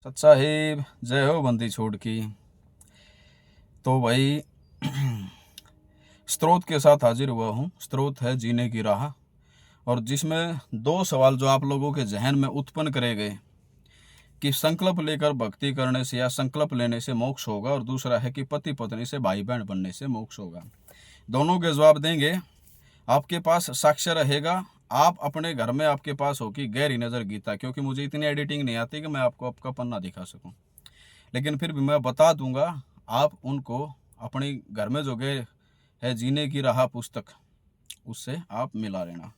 सत साहिब जय हो बंदी छोड़ की। तो भाई स्रोत के साथ हाजिर हुआ हूँ। स्रोत है जीने की राह, और जिसमें दो सवाल जो आप लोगों के जहन में उत्पन्न करे गए कि संकल्प लेकर भक्ति करने से या संकल्प लेने से मोक्ष होगा, और दूसरा है कि पति पत्नी से भाई बहन बनने से मोक्ष होगा। दोनों के जवाब देंगे। आपके पास साक्ष्य रहेगा। आप अपने घर में आपके पास होगी गहरी नज़र गीता, क्योंकि मुझे इतनी एडिटिंग नहीं आती कि मैं आपको आपका पन्ना दिखा सकूं, लेकिन फिर भी मैं बता दूंगा। आप उनको अपने घर में जो गए है जीने की राह पुस्तक, उससे आप मिला लेना।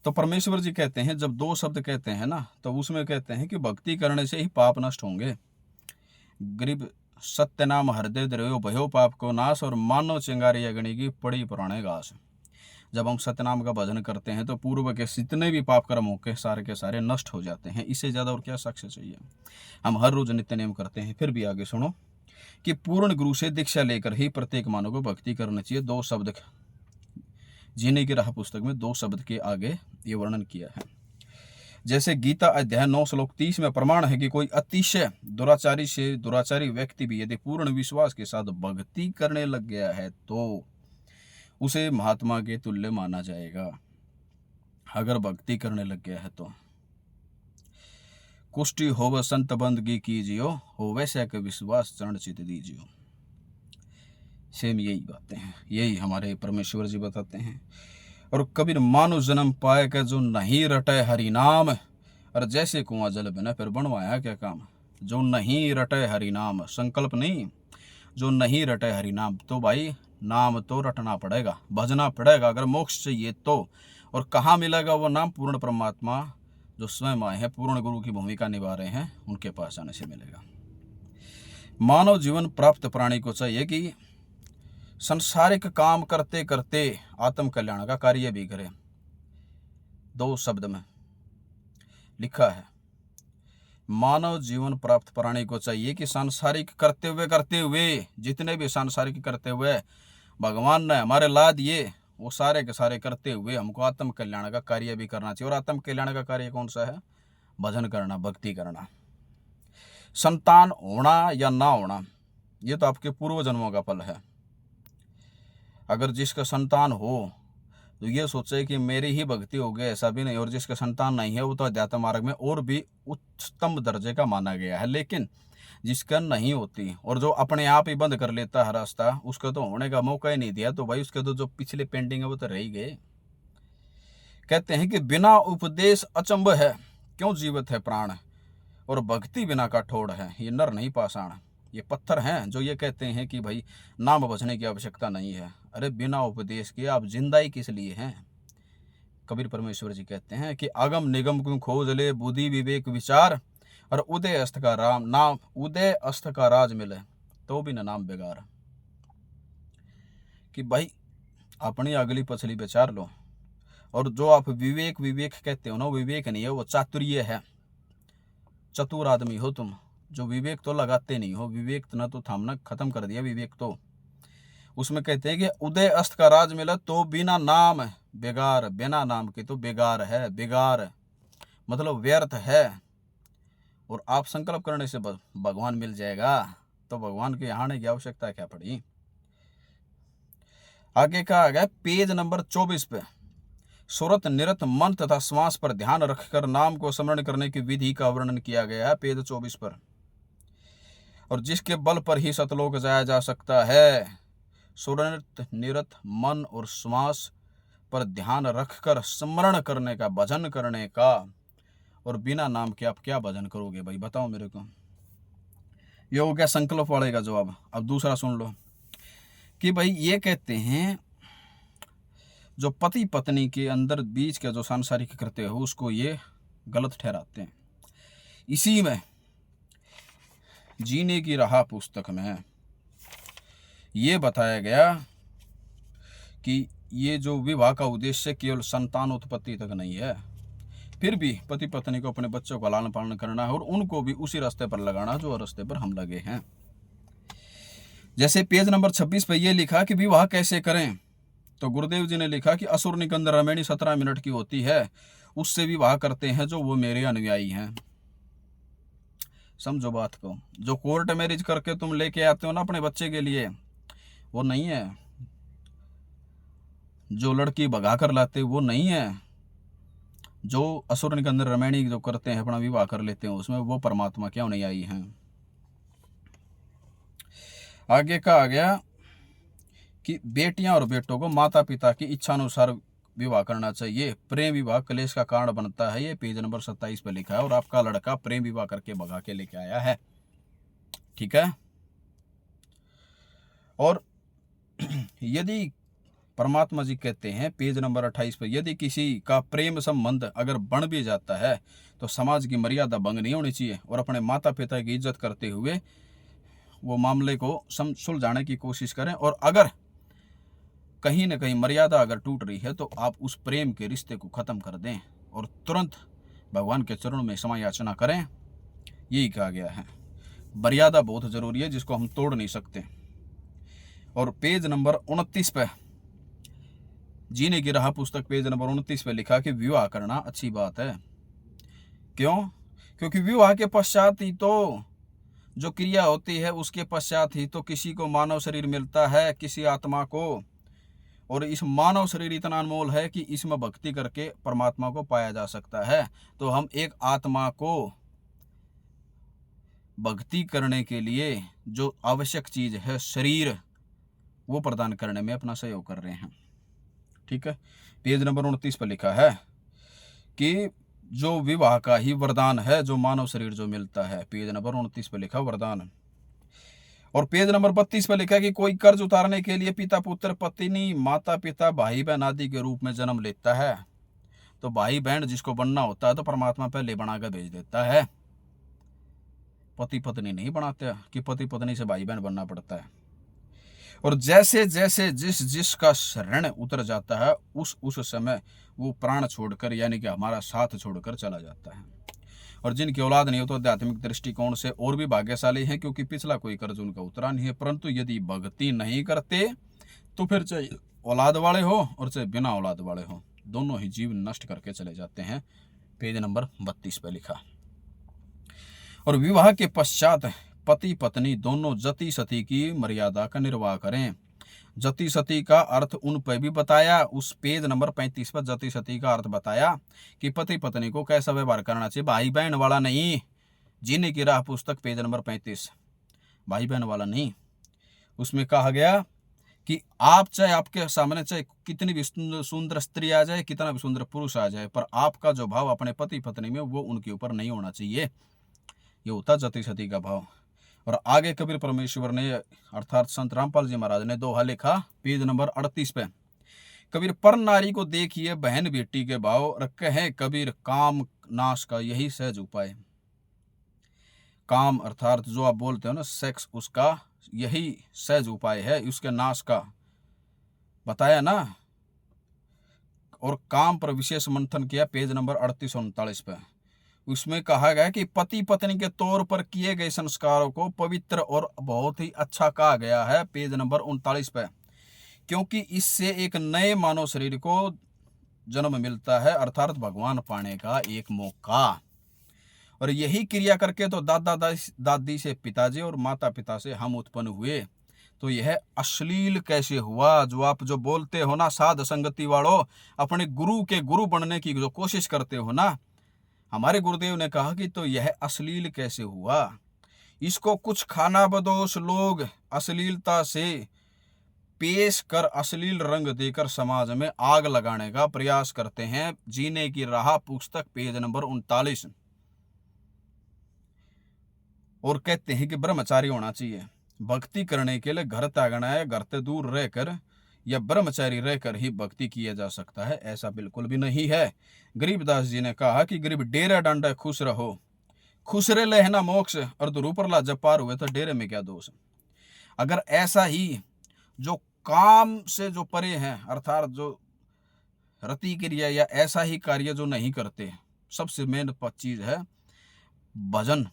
तो परमेश्वर जी कहते हैं, जब दो शब्द कहते हैं ना, तो उसमें कहते हैं कि भक्ति करने से ही पाप नष्ट होंगे। गरीब सत्य नाम हृदय द्रव्यो भयो पाप को नाश, और मानव चिंगारी अग्नि की पड़ी पुराने घास। जब हम सत्यनाम का भजन करते हैं तो पूर्व के जितने भी पाप कर्म हो के सारे नष्ट हो जाते हैं। इससे ज़्यादा और क्या साक्ष्य चाहिए। हम हर रोज नित्य नियम करते हैं। फिर भी आगे सुनो कि पूर्ण गुरु से दीक्षा लेकर ही प्रत्येक मानव को भक्ति करना चाहिए। दो शब्द जीने की राह पुस्तक में दो शब्द के आगे ये वर्णन किया है। जैसे गीता अध्याय 9 श्लोक 30 में प्रमाण है कि कोई अतिशय दुराचारी व्यक्ति भी यदि पूर्ण विश्वास के साथ भक्ति करने लग गया है तो उसे महात्मा के तुल्य माना जाएगा। अगर भक्ति करने लग गया है तो कुष्टि होव संत बंदगी कीजियो, हो वैसा के विश्वास चरण चित दीजियो। सेम यही बातें हैं, यही हमारे परमेश्वर जी बताते हैं। और कबीर मानो जन्म पाए के जो नहीं रटे हरि नाम, और जैसे कुआं जल बिना फिर बनवाया क्या काम। जो नहीं रटे हरि नाम, संकल्प नहीं, जो नहीं रटे हरि नाम, तो भाई नाम तो रटना पड़ेगा, भजना पड़ेगा अगर मोक्ष चाहिए तो। और कहाँ मिलेगा वो नाम? पूर्ण परमात्मा जो स्वयं आए हैं, पूर्ण गुरु की भूमिका निभा रहे हैं, उनके पास आने से मिलेगा। मानव जीवन प्राप्त प्राणी को चाहिए कि संसारिक काम करते करते आत्म कल्याण का कार्य भी करे। दो शब्द में लिखा है, मानव जीवन प्राप्त प्राणी को चाहिए कि सांसारिक करते हुए जितने भी सांसारिक करते हुए भगवान ने हमारे ला दिए, वो सारे के सारे करते हुए हमको आत्म कल्याण का कार्य भी करना चाहिए। और आत्म कल्याण का कार्य कौन सा है? भजन करना, भक्ति करना। संतान होना या ना होना, ये तो आपके पूर्व जन्मों का फल है। अगर जिसका संतान हो तो ये सोचे कि मेरी ही भक्ति हो गई, ऐसा भी नहीं। और जिसका संतान नहीं है वो तो अध्यात्म मार्ग में और भी उच्चतम दर्जे का माना गया है। लेकिन जिसका नहीं होती और जो अपने आप ही बंद कर लेता है रास्ता, उसका तो होने का मौका ही नहीं दिया, तो भाई उसके तो जो पिछले पेंडिंग है वो तो रह ही गए। कहते हैं कि बिना उपदेश अचंभ है, क्यों जीवित है प्राण, और भक्ति बिना का ठोड़ है, ये नर नहीं पाषाण। ये पत्थर हैं जो ये कहते हैं कि भाई नाम बचने की आवश्यकता नहीं है। अरे बिना उपदेश के आप जिंदा ही किस लिए हैं? कबीर परमेश्वर जी कहते हैं कि आगम निगम को खोज ले बुद्धि विवेक विचार, और उदय अस्त का राम नाम, उदय अस्त का राज मिले तो भी न नाम बेगार। कि भाई अपनी अगली पछली विचार लो। और जो आप विवेक विवेक कहते हो ना, विवेक नहीं है, वो चातुर्य है। चतुर आदमी हो तुम, जो विवेक तो लगाते नहीं हो। विवेक न तो थामना खत्म कर दिया विवेक तो। उसमें कहते हैं कि उदय अस्त का राज मिला तो बिना नाम बेगार, बिना नाम के तो बेगार है। बेगार मतलब व्यर्थ है। और आप संकल्प करने से भगवान मिल जाएगा, तो भगवान के यहाँ आने की आवश्यकता क्या पड़ी। आगे का आ गया पेज नंबर 24 पे, सुरत निरत मन तथा श्वास पर ध्यान रखकर नाम को स्मरण करने की विधि का वर्णन किया गया है पेज 24 पर। और जिसके बल पर ही सतलोक जाया जा सकता है, सुरत निरत मन और श्वास पर ध्यान रखकर स्मरण करने का, भजन करने का। और बिना नाम के आप क्या भजन करोगे भाई, बताओ मेरे को। ये हो गया संकल्प वाले का जवाब। अब दूसरा सुन लो कि भाई ये कहते हैं जो पति पत्नी के अंदर बीच का जो सांसारिक करते हो उसको ये गलत ठहराते हैं। इसी में जीने की राह पुस्तक में ये बताया गया कि ये जो विवाह का उद्देश्य केवल संतान उत्पत्ति तक नहीं है, फिर भी पति पत्नी को अपने बच्चों का लालन पालन करना है और उनको भी उसी रास्ते पर लगाना जो रास्ते पर हम लगे हैं। जैसे पेज नंबर 26 पर यह लिखा कि विवाह कैसे करें, तो गुरुदेव जी ने लिखा कि असुर निकंद रमणी 17 मिनट की होती है, उससे विवाह करते हैं जो वो मेरे अनुयायी हैं। समझो बात को। जो कोर्ट मैरिज करके तुम लेके आते हो ना अपने बच्चे के लिए, वो नहीं है। जो लड़की भगा कर लाते वो नहीं है। जो असुर निकंदन रमैणी जो करते हैं अपना विवाह कर लेते हैं उसमें, वो परमात्मा क्यों नहीं आई हैं। आगे कहा गया कि बेटियां और बेटों को माता पिता की इच्छा अनुसार विवाह करना चाहिए। प्रेम विवाह क्लेश का कारण बनता है, ये पेज नंबर 27 पे लिखा है। और आपका लड़का प्रेम विवाह करके भगा के लेके आया है, ठीक है। और यदि परमात्मा जी कहते हैं पेज नंबर 28 पर, यदि किसी का प्रेम संबंध अगर बन भी जाता है तो समाज की मर्यादा भंग नहीं होनी चाहिए और अपने माता पिता की इज्जत करते हुए वो मामले को सुलझाने की कोशिश करें। और अगर कहीं न कहीं मर्यादा अगर टूट रही है तो आप उस प्रेम के रिश्ते को ख़त्म कर दें और तुरंत भगवान के चरणों में क्षमा याचना करें। यही कहा गया है। मर्यादा बहुत ज़रूरी है जिसको हम तोड़ नहीं सकते। और पेज नंबर 29 पे, जीने की राह पुस्तक पेज नंबर 29 पे लिखा कि विवाह करना अच्छी बात है। क्यों? क्योंकि विवाह के पश्चात ही तो जो क्रिया होती है उसके पश्चात ही तो किसी को मानव शरीर मिलता है, किसी आत्मा को। और इस मानव शरीर इतना अनमोल है कि इसमें भक्ति करके परमात्मा को पाया जा सकता है। तो हम एक आत्मा को भक्ति करने के लिए जो आवश्यक चीज़ है शरीर, वो प्रदान करने में अपना सहयोग कर रहे हैं, ठीक है। पेज नंबर 29 पर लिखा है कि जो विवाह का ही वरदान है, जो मानव शरीर जो मिलता है, पेज नंबर 29 पर लिखा वरदान। और पेज नंबर 32 पर लिखा है कि कोई कर्ज उतारने के लिए पिता पुत्र पत्नी माता पिता भाई बहन आदि के रूप में जन्म लेता है। तो भाई बहन जिसको बनना होता है तो परमात्मा पहले बना कर भेज देता है, पति पत्नी नहीं बनाते कि पति पत्नी से भाई बहन बनना पड़ता है। और जैसे जैसे जिसका ऋण उतर जाता है उस समय वो प्राण छोड़कर यानी कि हमारा साथ छोड़कर चला जाता है। और जिनकी औलाद नहीं हो तो आध्यात्मिक दृष्टिकोण से और भी भाग्यशाली हैं, क्योंकि पिछला कोई कर्ज उनका उतरा नहीं है। परंतु यदि भक्ति नहीं करते तो फिर चाहे औलाद वाले हो और चाहे बिना औलाद वाले हो, दोनों ही जीवन नष्ट करके चले जाते हैं। पेज नंबर 32 पे लिखा। और विवाह के पश्चात पति पत्नी दोनों जति सती की मर्यादा का निर्वाह करें। जति सती का अर्थ उन पर भी बताया, उस पेज नंबर 35 पर जति सती का अर्थ बताया कि पति पत्नी को कैसा व्यवहार करना चाहिए, भाई बहन वाला नहीं। जीने की राह पुस्तक पेज नंबर 35, भाई बहन वाला नहीं। उसमें कहा गया कि आप चाहे आपके सामने चाहे कितनी भी सुंदर स्त्री आ जाए, कितना भी सुंदर पुरुष आ जाए, पर आपका जो भाव अपने पति पत्नी में वो उनके ऊपर नहीं होना चाहिए। ये होता जति सती का भाव। और आगे कबीर परमेश्वर ने अर्थात संत रामपाल जी महाराज ने दोहा लिखा पेज नंबर 38 पे, कबीर पर नारी को देखिए बहन बेटी के भाव, रखे हैं कबीर काम नाश का यही सहज उपाय। काम अर्थात जो आप बोलते हो ना सेक्स, उसका यही सहज उपाय है, उसके नाश का बताया ना। और काम पर विशेष मंथन किया पेज नंबर 38 और 39 पे। उसमें कहा गया कि पति पत्नी के तौर पर किए गए संस्कारों को पवित्र और बहुत ही अच्छा कहा गया है, पेज नंबर 39 पे। क्योंकि इससे एक नए मानव शरीर को जन्म मिलता है, अर्थात भगवान पाने का एक मौका। और यही क्रिया करके तो दादा दादी से पिताजी और माता पिता से हम उत्पन्न हुए। तो यह अश्लील कैसे हुआ? जो आप जो बोलते हो ना साध संगति वालों, अपने गुरु के गुरु बनने की जो कोशिश करते हो ना, हमारे गुरुदेव ने कहा कि तो यह अश्लील कैसे हुआ? इसको कुछ खानाबदोश लोग अश्लीलता से पेश कर अश्लील रंग देकर समाज में आग लगाने का प्रयास करते हैं। जीने की राह पुस्तक पेज नंबर 39। और कहते हैं कि ब्रह्मचारी होना चाहिए, भक्ति करने के लिए घर त्यागना है, घर से दूर रहकर या ब्रह्मचारी रहकर ही भक्ति किया जा सकता है, ऐसा बिल्कुल भी नहीं है। गरीबदास जी ने कहा कि गरीब डेरा डांडा खुश रहो, खुश रे लेना मोक्ष, और दुरूपरला जब पार हुए तो डेरे में क्या दोष। अगर ऐसा ही जो काम से जो परे हैं, अर्थात जो रति क्रिया या ऐसा ही कार्य जो नहीं करते, सबसे मेन चीज है भजन।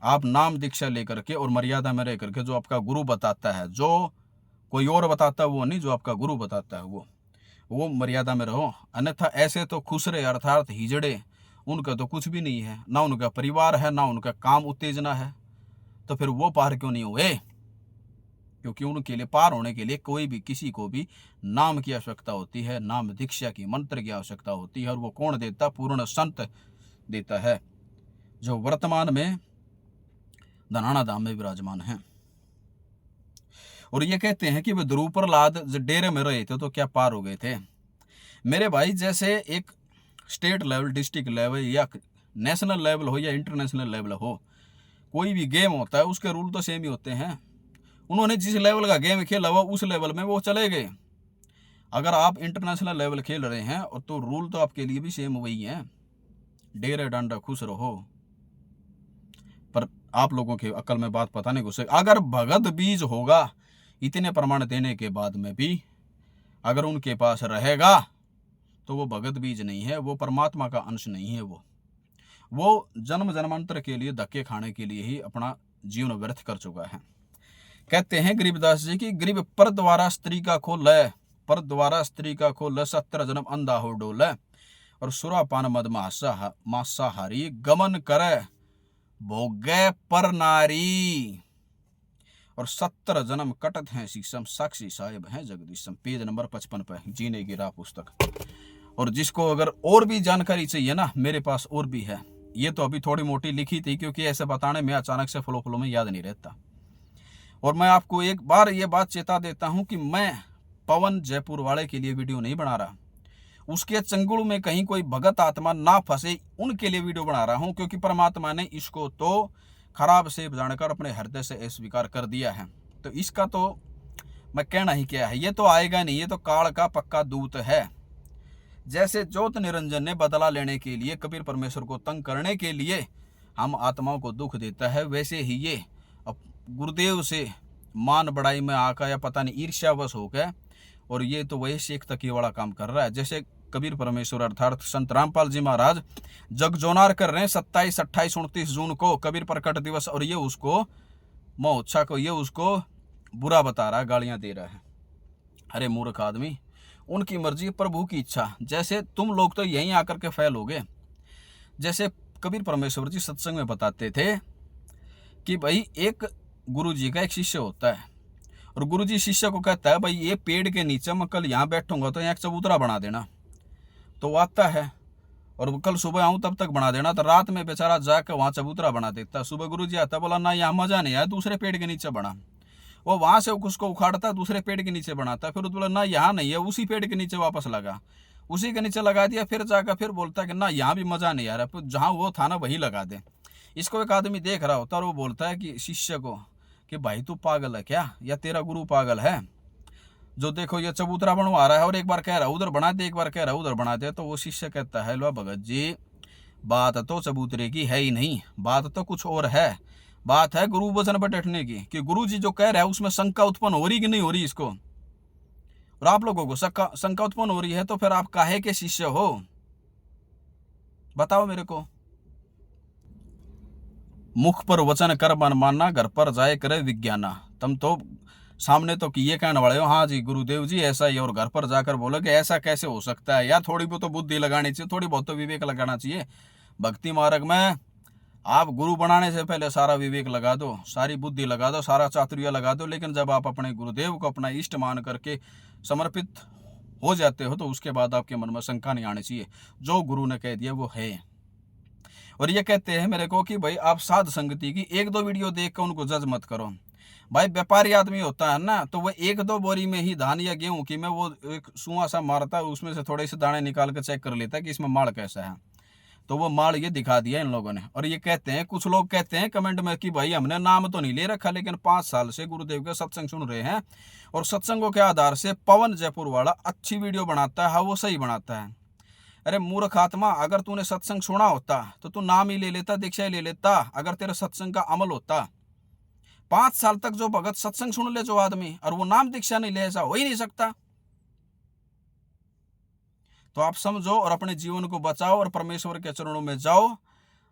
आप नाम दीक्षा लेकर के और मर्यादा में रह करके जो आपका गुरु बताता है, जो कोई और बताता है वो नहीं, जो आपका गुरु बताता है वो मर्यादा में रहो। अन्यथा ऐसे तो खुसरे अर्थात हिजड़े उनका तो कुछ भी नहीं है, ना उनका परिवार है, ना उनका काम उत्तेजना है, तो फिर वो पार क्यों नहीं हुए? क्योंकि उनके लिए पार होने के लिए कोई भी किसी को भी नाम की आवश्यकता होती है, नाम दीक्षा की मंत्र की आवश्यकता होती है, और वो कौन देता? पूर्ण संत देता है, जो वर्तमान में धनाना धाम में विराजमान है। और ये कहते हैं कि वे ध्रुव प्रहलाद डेरे में रहे थे तो क्या पार हो गए थे? मेरे भाई, जैसे एक स्टेट लेवल, डिस्ट्रिक्ट लेवल या नेशनल लेवल हो या इंटरनेशनल लेवल हो, कोई भी गेम होता है उसके रूल तो सेम ही होते हैं। उन्होंने जिस लेवल का गेम खेला हुआ उस लेवल में वो चले गए। अगर आप इंटरनेशनल लेवल खेल रहे हैं और तो रूल तो आपके लिए भी सेम वही है, डेरे डंडा खुश रहो। पर आप लोगों के अकल में बात पता नहीं घुसे। अगर भगत बीज होगा इतने प्रमाण देने के बाद में भी अगर उनके पास रहेगा तो वो भगत बीज नहीं है, वो परमात्मा का अंश नहीं है। वो जन्म जन्मांतर के लिए धक्के खाने के लिए ही अपना जीवन व्यर्थ कर चुका है। कहते हैं गरीबदास जी की, गरीब पर द्वारा स्त्री का खोले, पर द्वारा स्त्री का खोले, 17 जन्म अंधा हो डोले, और सुरापान मद मांसाहारी, गमन करे भोगे पर नारी, और 17 जन्म कटत हैं शीशम, साक्षी साहेब हैं जगदीशम। पेज नंबर 55 पे, जीने की राह पुस्तक। और जिसको अगर और भी जानकारी चाहिए ना, मेरे पास और भी है। ये तो अभी थोड़ी मोटी लिखी थी क्योंकि ऐसे बताने में अचानक से फ्लो में याद नहीं रहता। और मैं आपको एक बार ये बात चेता देता हूं कि मैं पवन जयपुर वाले के लिए वीडियो नहीं बना रहा, उसके चंगुल में कहीं कोई भगत आत्मा ना फंसे उनके लिए वीडियो बना रहा हूं, क्योंकि परमात्मा ने इसको तो खराब से जानकर अपने हृदय से अस्वीकार कर दिया है। तो इसका तो मैं कहना ही क्या है, ये तो आएगा नहीं, ये तो काल का पक्का दूत है। जैसे ज्योत निरंजन ने बदला लेने के लिए, कबीर परमेश्वर को तंग करने के लिए हम आत्माओं को दुख देता है, वैसे ही ये अब गुरुदेव से मान बढ़ाई में आकर या पता नहीं ईर्ष्यावश हो गया, और ये तो वही शेख तकी वाला काम कर रहा है। जैसे कबीर परमेश्वर अर्थात संत रामपाल जी महाराज जगजोनार कर रहे हैं 27, 28, 29 जून को कबीर प्रकट दिवस, और ये उसको महोत्सव को ये उसको बुरा बता रहा है, गालियां दे रहा है। अरे मूर्ख आदमी, उनकी मर्जी प्रभु की इच्छा। जैसे तुम लोग तो यहीं आकर के फैल हो गए। जैसे कबीर परमेश्वर जी सत्संग में बताते थे कि भाई एक गुरु जी का एक शिष्य होता है, और गुरु जी शिष्य को कहता है भाई ये पेड़ के नीचे मैं कल यहाँ बैठूंगा तो यहाँ एक चबूतरा बना देना। तो वो आता है और कल सुबह आऊँ तब तक बना देना। तो रात में बेचारा जाकर वहाँ चबूतरा बना देता है। सुबह गुरु जी आता, बोला ना यहाँ मजा नहीं आया, दूसरे पेड़ के नीचे बना। वो वहाँ से उसको उखाड़ता, दूसरे पेड़ के नीचे बनाता, फिर बोला ना यहाँ नहीं है, उसी पेड़ के नीचे वापस लगा, उसी के नीचे लगा दिया। फिर जाकर फिर बोलता कि ना यहाँ भी मजा नहीं आ रहा, जहाँ वो था ना वही लगा दे। इसको एक आदमी देख रहा होता और वो बोलता है कि शिष्य को कि भाई तू पागल है क्या, या तेरा गुरु पागल है जो देखो ये चबूतरा बनवा रहा है और एक बार कह रहा है उधर बना दे, एक बार कह रहा है उधर बना दे। तो वो शिष्य कहता है लो भगत जी, बात तो चबूतरे की है ही नहीं, बात तो कुछ और है। बात है गुरु वचन पर बैठने की, कि गुरु जी जो कह रहा है उसमें शंका उत्पन्न हो रही कि नहीं हो रही इसको, और आप लोगों को शंका उत्पन्न हो रही है तो फिर आप काहे के शिष्य हो, बताओ मेरे को। मुख पर वचन कर मन मानना, घर पर जाए करे विज्ञाना। तुम तो सामने तो ये कहने वाले हो हाँ जी गुरुदेव जी ऐसा ही, और घर पर जाकर बोलो कि ऐसा कैसे हो सकता है। यार थोड़ी बहुत तो बुद्धि लगानी चाहिए, थोड़ी बहुत तो विवेक लगाना चाहिए। भक्ति मार्ग में आप गुरु बनाने से पहले सारा विवेक लगा दो, सारी बुद्धि लगा दो, सारा चातुर्य लगा दो, लेकिन जब आप अपने गुरुदेव को अपना इष्ट मान करके समर्पित हो जाते हो तो उसके बाद आपके मन में शंका नहीं आनी चाहिए, जो गुरु ने कह दिया वो है। और ये कहते हैं मेरे को कि भाई आप साध संगति की 1-2 वीडियो देख कर उनको जज मत करो। भाई व्यापारी आदमी होता है ना, तो वो 1-2 बोरी में ही धान या गेहूं की में वो एक सुआ सा मारता है, उसमें से थोड़े से दाने निकाल कर चेक कर लेता है कि इसमें माल कैसा है। तो वो माल ये दिखा दिया इन लोगों ने। और ये कहते हैं, कुछ लोग कहते हैं कमेंट में कि भाई हमने नाम तो नहीं ले रखा, लेकिन 5 साल से गुरुदेव के सत्संग सुन रहे हैं, और सत्संगों के आधार से पवन जयपुर वाला अच्छी वीडियो बनाता है, वो सही बनाता है। अरे मूर्ख आत्मा, अगर तूने सत्संग सुना होता तो तू नाम ही ले लेता, दीक्षा ही ले लेता। अगर तेरे सत्संग का अमल होता, 5 साल तक जो भगत सत्संग सुन ले जो आदमी, और वो नाम दीक्षा नहीं ले, ऐसा हो ही नहीं सकता। तो आप समझो और अपने जीवन को बचाओ और परमेश्वर के चरणों में जाओ।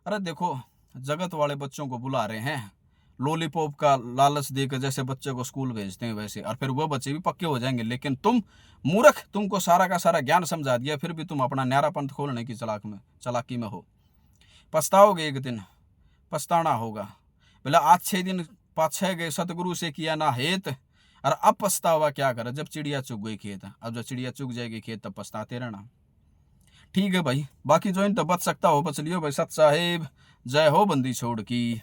अरे देखो जगत वाले बच्चों को बुला रहे हैं, लॉलीपॉप का लालच देकर जैसे बच्चे को स्कूल भेजते हैं वैसे, और फिर वो बच्चे भी पक्के हो जाएंगे। लेकिन तुम मूर्ख, तुमको सारा का सारा ज्ञान समझा दिया, फिर भी तुम अपना न्यारा पंथ खोलने की चालाकी में हो। पछताओगे एक दिन, पछताना होगा। बोला आज 6 दिन पाछे गए सतगुरु से किया ना हेत, और अब पछतावा क्या करे जब चिड़िया चुग गई खेत। अब जब चिड़िया चुग जाएगी खेत तब पछताते रहना। ठीक है भाई, बाकी जो इन तो बच सकता हो बच लियो भाई। सत साहेब जय हो बंदी छोड़ की।